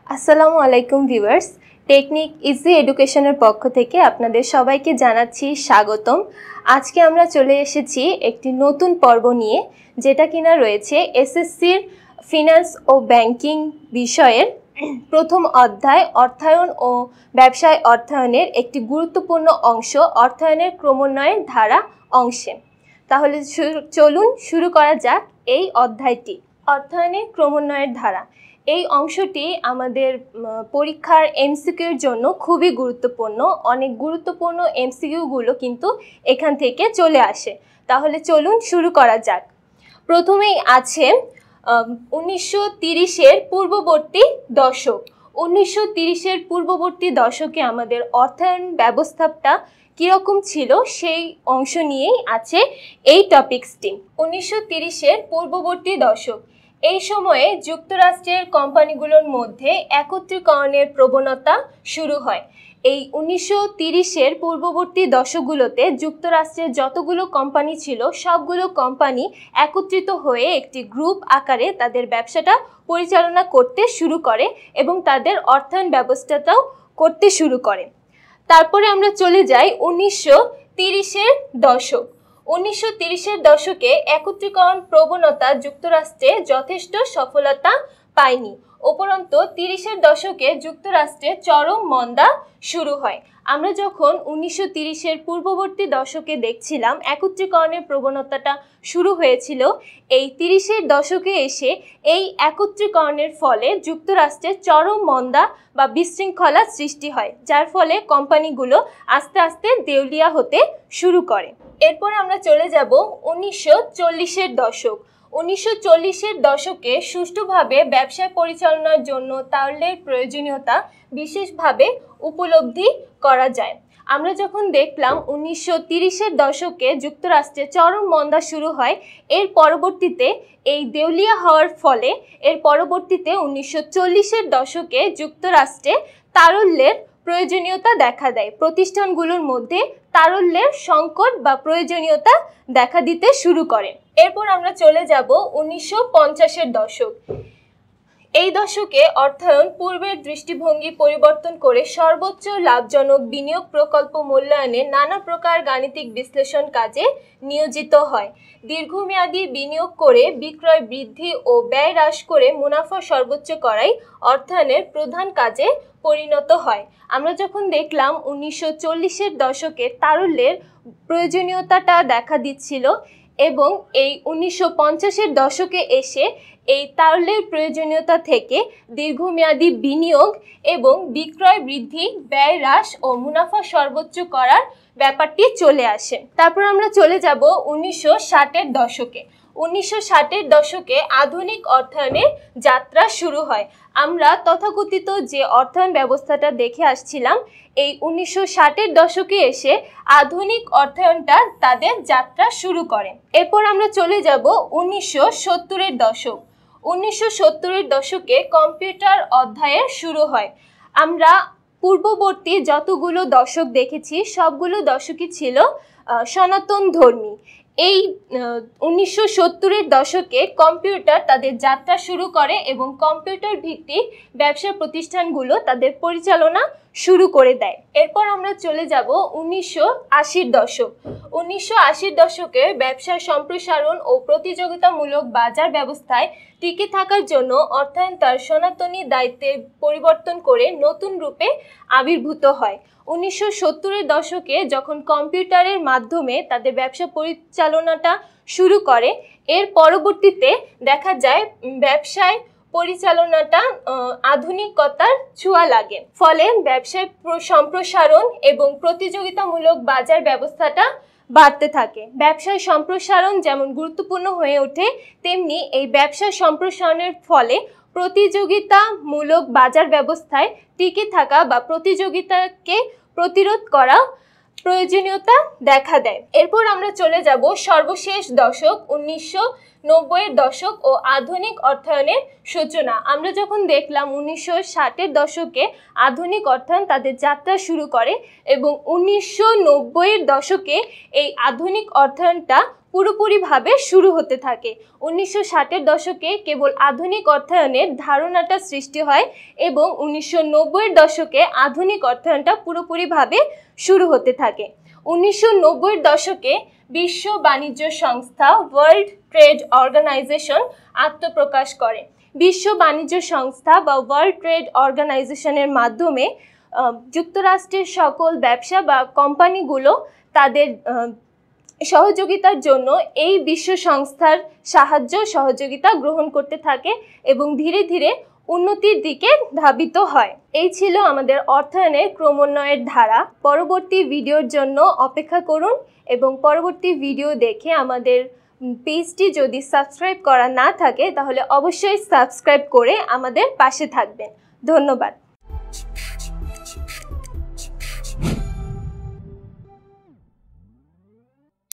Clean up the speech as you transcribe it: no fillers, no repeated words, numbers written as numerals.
আসসালামু আলাইকুম viewers, technique easy এডুকেশনের পক্ষ থেকে আপনাদের সবাইকে জানাচ্ছি স্বাগতম। আজকে আমরা চলে এসেছি একটি নতুন পর্ব নিয়ে, যেটা কিনা রয়েছে এসএসসির ফিনান্স ও ব্যাংকিং বিষয়ের প্রথম অধ্যায় অর্থায়ন ও ব্যবসায় অর্থায়নের একটি গুরুত্বপূর্ণ অংশ অর্থায়নের ক্রমোন্নয়ের ধারা অংশে। তাহলে চলুন শুরু করা যাক এই অধ্যায়টি। অর্থায়নের ক্রমোন্নয়ের ধারা এই অংশটি আমাদের পরীক্ষার এমসিকিউর জন্য খুবই গুরুত্বপূর্ণ। অনেক গুরুত্বপূর্ণ এমসিকিউগুলো কিন্তু এখান থেকে চলে আসে। তাহলে চলুন শুরু করা যাক। প্রথমেই আছে 1930-এর পূর্ববর্তী দশক। 1930-এর পূর্ববর্তী দশকে আমাদের অর্থায়ন ব্যবস্থাটা কীরকম ছিল সেই অংশ নিয়েই আছে এই টপিকসটি। 1930-এর পূর্ববর্তী দশক, এই সময়ে যুক্তরাষ্ট্রের কোম্পানিগুলোর মধ্যে একত্রীকরণের প্রবণতা শুরু হয়। এই 1930-এর পূর্ববর্তী দশকগুলোতে যুক্তরাষ্ট্রের যতগুলো কোম্পানি ছিল সবগুলো কোম্পানি একত্রিত হয়ে একটি গ্রুপ আকারে তাদের ব্যবসাটা পরিচালনা করতে শুরু করে এবং তাদের অর্থায়ন ব্যবস্থাটাও করতে শুরু করে। তারপরে আমরা চলে যাই 1930-এর দশক। 1930-এর দশকে একত্রীকরণ প্রবণতা যুক্তরাষ্ট্রে যথেষ্ট সফলতা পায়নি। উপরন্তু 30-এর দশকে যুক্তরাষ্ট্রে চরম মন্দা শুরু হয়। আমরা যখন 1930-এর পূর্ববর্তী দশকে দেখছিলাম একত্রীকরণের প্রবণতাটা শুরু হয়েছিল, এই 30-এর দশকে এসে এই একত্রীকরণের ফলে যুক্তরাষ্ট্রে চরম মন্দা বা বিশৃঙ্খলা সৃষ্টি হয়, যার ফলে কোম্পানিগুলো আস্তে আস্তে দেউলিয়া হতে শুরু করে। এরপর আমরা চলে যাব 1940-এর দশক। 1940-এর দশকে সুষ্ঠুভাবে ব্যবসা পরিচালনার জন্য তারল্যের প্রয়োজনীয়তা বিশেষভাবে উপলব্ধি করা যায়। আমরা যখন দেখলাম 1930-এর দশকে যুক্তরাষ্ট্রে চরম মন্দা শুরু হয়, এর পরবর্তীতে এই দেউলিয়া হওয়ার ফলে এর পরবর্তীতে 1940-এর দশকে যুক্তরাষ্ট্রে তারল্যের প্রয়োজনীয়তা দেখা দেয়। প্রতিষ্ঠানগুলোর মধ্যে তারল্যের সংকট বা প্রয়োজনীয়তা দেখা দিতে শুরু করে। এরপর আমরা চলে যাব 1950-এর দশক। এই দশকে অর্থায়ন পূর্বের দৃষ্টিভঙ্গি পরিবর্তন করে সর্বোচ্চ লাভজনক বিনিয়োগ প্রকল্প মূল্যায়নে নানা প্রকার গাণিতিক বিশ্লেষণ কাজে নিয়োজিত হয়। দীর্ঘমেয়াদী বিনিয়োগ করে বিক্রয় বৃদ্ধি ও ব্যয় হ্রাস করে মুনাফা সর্বোচ্চ করাই অর্থায়নের প্রধান কাজে পরিণত হয়। আমরা যখন দেখলাম 1940-এর দশকে তারল্যের প্রয়োজনীয়তাটা দেখা দিচ্ছিল এবং এই 1950-এর দশকে এসে এই তারল্যের প্রয়োজনীয়তা থেকে দীর্ঘমেয়াদী বিনিয়োগ এবং বিক্রয় বৃদ্ধি, ব্যয় হ্রাস ও মুনাফা সর্বোচ্চ করার ব্যাপারটি চলে আসে। তারপর আমরা চলে যাব 1960-এর দশকে। 1960-এর দশকে আধুনিক অর্থায়নের যাত্রা শুরু হয়। আমরা তথাকথিত যে অর্থায়ন ব্যবস্থাটা দেখে আসছিলাম, এই 1960-এর দশকে এসে আধুনিক অর্থায়নটা তাদের যাত্রা শুরু করে। এরপর আমরা চলে যাব 1970-এর দশক। 1970-এর দশকে কম্পিউটার অধ্যায়ের শুরু হয়। আমরা পূর্ববর্তী যতগুলো দশক দেখেছি সবগুলো দশকই ছিল সনাতন ধর্মী। এই 1970-এর দশকে কম্পিউটার তাদের যাত্রা শুরু করে এবং কম্পিউটার ভিত্তিক ব্যবসা প্রতিষ্ঠানগুলো তাদের পরিচালনা শুরু করে দেয়। এরপর আমরা চলে যাব 1980-র দশক। 1980-র দশকে ব্যবসার সম্প্রসারণ ও প্রতিযোগিতামূলক বাজার ব্যবস্থায় টিকে থাকার জন্য অর্থায়ন তার সনাতনী দায়িত্বে পরিবর্তন করে নতুন রূপে আবির্ভূত হয়। 1970-এর দশকে যখন কম্পিউটারের মাধ্যমে তাদের ব্যবসা পরিচালনাটা শুরু করে, এর পরবর্তীতে দেখা যায় ব্যবসায় পরিচালনাটা আধুনিকতার ছোঁয়া লাগে। ফলে ব্যবসায় সম্প্রসারণ এবং প্রতিযোগিতামূলক বাজার ব্যবস্থাটা বাড়তে থাকে। ব্যবসায় সম্প্রসারণ যেমন গুরুত্বপূর্ণ হয়ে ওঠে, তেমনি এই ব্যবসা সম্প্রসারণের ফলে প্রতিযোগিতামূলক বাজার ব্যবস্থায় টিকে থাকা বা প্রতিযোগিতাকে প্রতিরোধ করা প্রয়োজনীয়তা দেখা দেয়। এরপর আমরা চলে যাব সর্বশেষ দশক 1990-এর দশক ও আধুনিক অর্থায়নের সূচনা। আমরা যখন দেখলাম 1960-এর দশকে আধুনিক অর্থায়ন তাদের যাত্রা শুরু করে এবং 1990-এর দশকে এই আধুনিক অর্থায়নটা পুরোপুরিভাবে শুরু হতে থাকে। 1960-এর দশকে কেবল আধুনিক অর্থায়নের ধারণাটা সৃষ্টি হয় এবং 1990-এর দশকে আধুনিক অর্থায়নটা পুরোপুরিভাবে শুরু হতে থাকে। 1990-এর দশকে বিশ্ব বাণিজ্য সংস্থা ওয়ার্ল্ড ট্রেড অর্গানাইজেশন আত্মপ্রকাশ করে। বিশ্ব বাণিজ্য সংস্থা বা ওয়ার্ল্ড ট্রেড অর্গানাইজেশনের মাধ্যমে যুক্তরাষ্ট্রের সকল ব্যবসা বা কোম্পানিগুলো তাদের সহযোগিতার জন্য এই বিশ্ব সংস্থার সাহায্য সহযোগিতা গ্রহণ করতে থাকে এবং ধীরে ধীরে উন্নতির দিকে ধাবিত হয়। এই ছিল আমাদের অর্থায়নের ক্রমোন্নয়ের ধারা। পরবর্তী ভিডিওর জন্য অপেক্ষা করুন এবং পরবর্তী ভিডিও দেখে আমাদের পেজটি যদি সাবস্ক্রাইব করা না থাকে তাহলে অবশ্যই সাবস্ক্রাইব করে আমাদের পাশে থাকবেন। ধন্যবাদ।